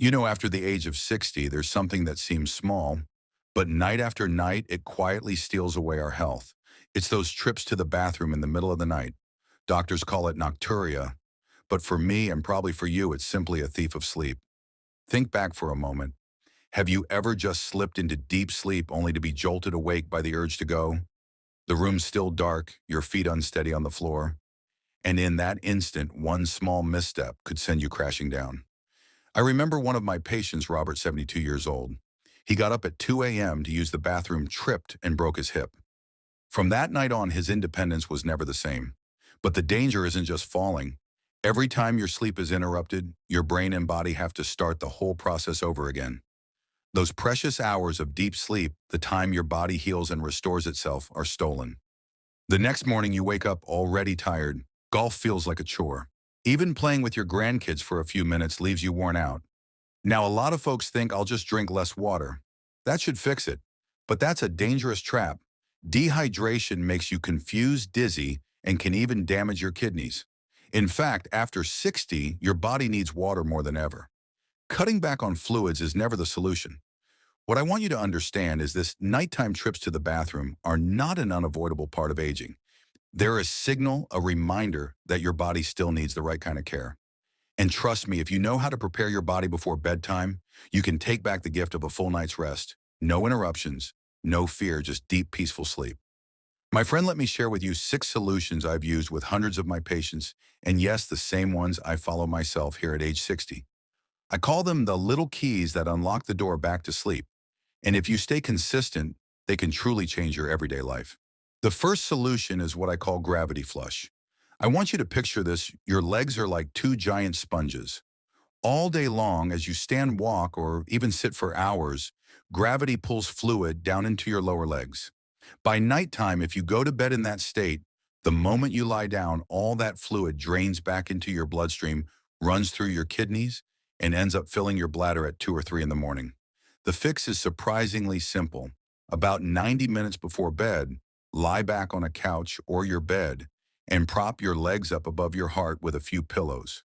After the age of 60, there's something that seems small, but night after night, it quietly steals away our health. It's those trips to the bathroom in the middle of the night. Doctors call it nocturia, but for me and probably for you, it's simply a thief of sleep. Think back for a moment. Have you ever just slipped into deep sleep only to be jolted awake by the urge to go? The room's still dark, your feet unsteady on the floor, and in that instant, one small misstep could send you crashing down. I remember one of my patients, Robert, 72 years old. He got up at 2 a.m. to use the bathroom, tripped, and broke his hip. From that night on, his independence was never the same. But the danger isn't just falling. Every time your sleep is interrupted, your brain and body have to start the whole process over again. Those precious hours of deep sleep, the time your body heals and restores itself, are stolen. The next morning you wake up already tired. Golf feels like a chore. Even playing with your grandkids for a few minutes leaves you worn out. Now, a lot of folks think I'll just drink less water. That should fix it. But that's a dangerous trap. Dehydration makes you confused, dizzy, and can even damage your kidneys. In fact, after 60, your body needs water more than ever. Cutting back on fluids is never the solution. What I want you to understand is this: nighttime trips to the bathroom are not an unavoidable part of aging. They're a signal, a reminder that your body still needs the right kind of care. And trust me, if you know how to prepare your body before bedtime, you can take back the gift of a full night's rest. No interruptions, no fear, just deep, peaceful sleep. My friend, let me share with you 6 solutions I've used with hundreds of my patients, and yes, the same ones I follow myself here at age 60. I call them the little keys that unlock the door back to sleep. And if you stay consistent, they can truly change your everyday life. The first solution is what I call gravity flush. I want you to picture this: your legs are like 2 giant sponges. All day long, as you stand, walk, or even sit for hours, gravity pulls fluid down into your lower legs. By nighttime, if you go to bed in that state, the moment you lie down, all that fluid drains back into your bloodstream, runs through your kidneys, and ends up filling your bladder at 2 or 3 in the morning. The fix is surprisingly simple. About 90 minutes before bed, lie back on a couch or your bed and prop your legs up above your heart with a few pillows.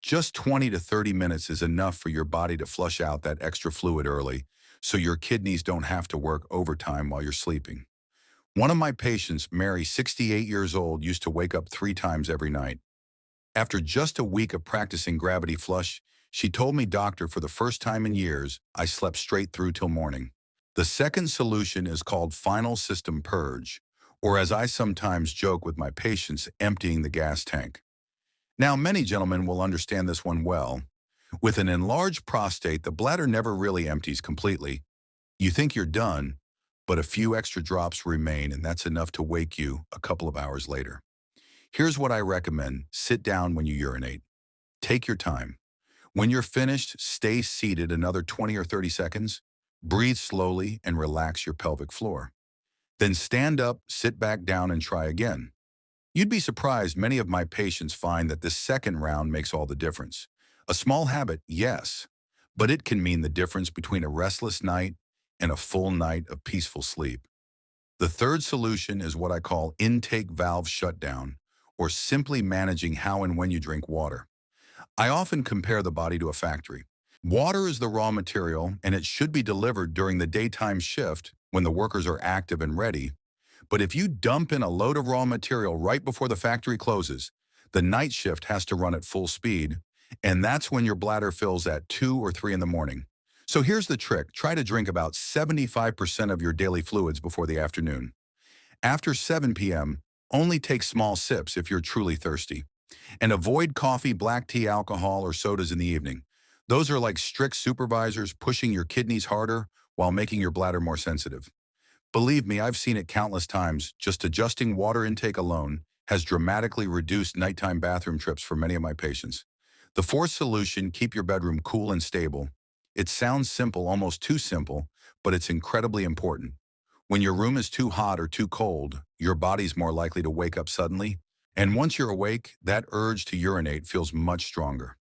Just 20 to 30 minutes is enough for your body to flush out that extra fluid early, so your kidneys don't have to work overtime while you're sleeping. One of my patients, Mary, 68 years old, used to wake up 3 times every night. After just a week of practicing gravity flush, she told me, "Doctor, for the first time in years, I slept straight through till morning." The second solution is called final system purge, or as I sometimes joke with my patients, emptying the gas tank. Now, many gentlemen will understand this one well. With an enlarged prostate, the bladder never really empties completely. You think you're done, but a few extra drops remain, and that's enough to wake you a couple of hours later. Here's what I recommend: sit down when you urinate. Take your time. When you're finished, stay seated another 20 or 30 seconds. Breathe slowly and relax your pelvic floor. Then stand up, sit back down, and try again. You'd be surprised, many of my patients find that this second round makes all the difference. A small habit, yes, but it can mean the difference between a restless night and a full night of peaceful sleep. The third solution is what I call intake valve shutdown, or simply managing how and when you drink water. I often compare the body to a factory. Water is the raw material, and it should be delivered during the daytime shift when the workers are active and ready. But if you dump in a load of raw material right before the factory closes, the night shift has to run at full speed, and that's when your bladder fills at 2 or 3 in the morning. So here's the trick: try to drink about 75% of your daily fluids before the afternoon. After 7 p.m., only take small sips if you're truly thirsty. And avoid coffee, black tea, alcohol, or sodas in the evening. Those are like strict supervisors, pushing your kidneys harder while making your bladder more sensitive. Believe me, I've seen it countless times. Just adjusting water intake alone has dramatically reduced nighttime bathroom trips for many of my patients. The fourth solution: keep your bedroom cool and stable. It sounds simple, almost too simple, but it's incredibly important. When your room is too hot or too cold, your body's more likely to wake up suddenly. And once you're awake, that urge to urinate feels much stronger.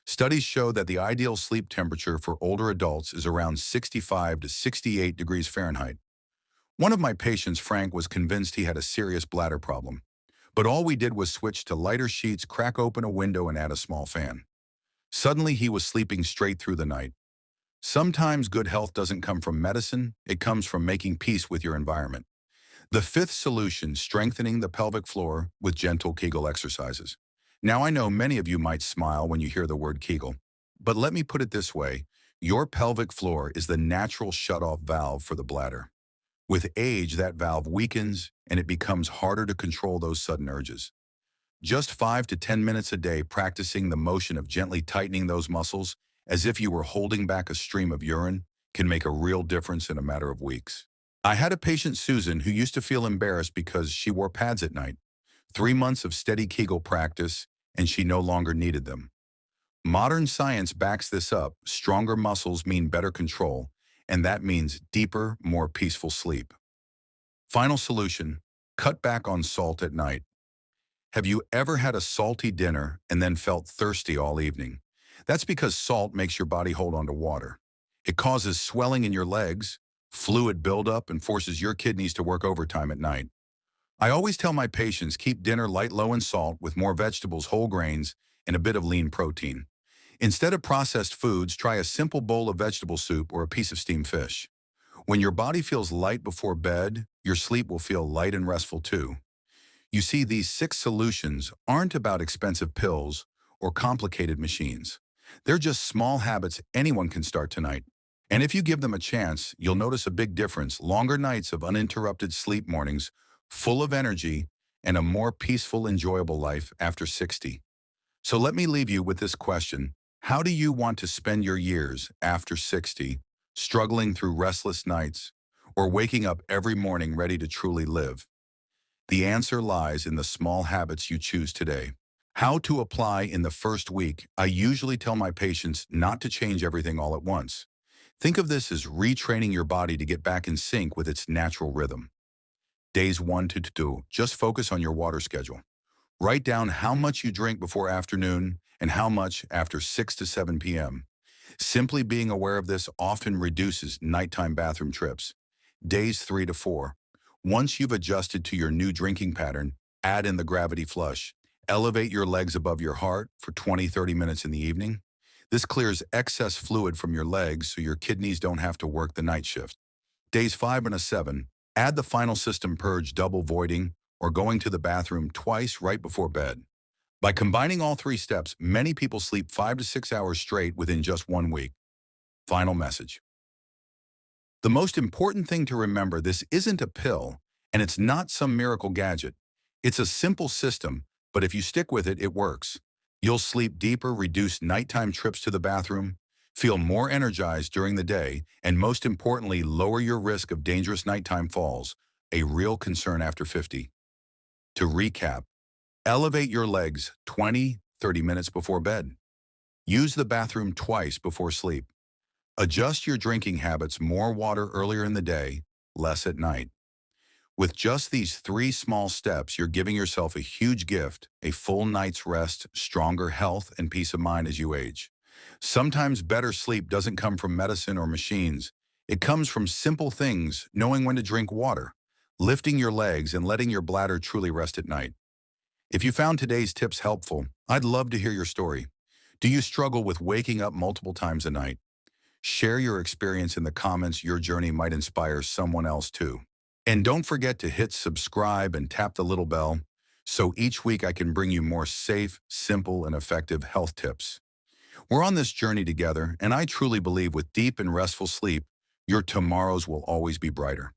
Studies show that the ideal sleep temperature for older adults is around 65 to 68 degrees Fahrenheit. One of my patients, Frank, was convinced he had a serious bladder problem. But all we did was switch to lighter sheets, crack open a window, and add a small fan. Suddenly, he was sleeping straight through the night. Sometimes good health doesn't come from medicine, it comes from making peace with your environment. The fifth solution, strengthening the pelvic floor with gentle Kegel exercises. Now I know many of you might smile when you hear the word Kegel, but let me put it this way. Your pelvic floor is the natural shutoff valve for the bladder. With age, that valve weakens and it becomes harder to control those sudden urges. Just 5 to 10 minutes a day practicing the motion of gently tightening those muscles as if you were holding back a stream of urine can make a real difference in a matter of weeks. I had a patient, Susan, who used to feel embarrassed because she wore pads at night. 3 months of steady Kegel practice, and she no longer needed them. Modern science backs this up. Stronger muscles mean better control, and that means deeper, more peaceful sleep. Final solution, cut back on salt at night. Have you ever had a salty dinner and then felt thirsty all evening? That's because salt makes your body hold on to water. It causes swelling in your legs, fluid buildup, and forces your kidneys to work overtime at night. I always tell my patients keep dinner light, low in salt with more vegetables, whole grains, and a bit of lean protein. Instead of processed foods, try a simple bowl of vegetable soup or a piece of steamed fish. When your body feels light before bed, your sleep will feel light and restful too. You see, these 6 solutions aren't about expensive pills or complicated machines. They're just small habits anyone can start tonight. And if you give them a chance, you'll notice a big difference: longer nights of uninterrupted sleep, mornings full of energy, and a more peaceful, enjoyable life after 60. So let me leave you with this question. How do you want to spend your years after 60, struggling through restless nights, or waking up every morning ready to truly live? The answer lies in the small habits you choose today. How to apply in the first week. I usually tell my patients not to change everything all at once. Think of this as retraining your body to get back in sync with its natural rhythm. Days 1 to 2, just focus on your water schedule. Write down how much you drink before afternoon and how much after 6 to 7 p.m. Simply being aware of this often reduces nighttime bathroom trips. Days 3 to 4. Once you've adjusted to your new drinking pattern, add in the gravity flush. Elevate your legs above your heart for 20-30 minutes in the evening. This clears excess fluid from your legs so your kidneys don't have to work the night shift. Days 5 and 7, add the final system purge, double voiding, or going to the bathroom twice right before bed. By combining all 3 steps, many people sleep 5 to 6 hours straight within just 1 week. Final message. The most important thing to remember: this isn't a pill, and it's not some miracle gadget. It's a simple system, but if you stick with it, it works. You'll sleep deeper, reduce nighttime trips to the bathroom, feel more energized during the day, and most importantly, lower your risk of dangerous nighttime falls, a real concern after 50. To recap, elevate your legs 20-30 minutes before bed. Use the bathroom twice before sleep. Adjust your drinking habits: more water earlier in the day, less at night. With just these 3 small steps, you're giving yourself a huge gift: a full night's rest, stronger health, and peace of mind as you age. Sometimes better sleep doesn't come from medicine or machines. It comes from simple things: knowing when to drink water, lifting your legs, and letting your bladder truly rest at night. If you found today's tips helpful, I'd love to hear your story. Do you struggle with waking up multiple times a night? Share your experience in the comments. Your journey might inspire someone else too. And don't forget to hit subscribe and tap the little bell so each week I can bring you more safe, simple, and effective health tips. We're on this journey together, and I truly believe with deep and restful sleep, your tomorrows will always be brighter.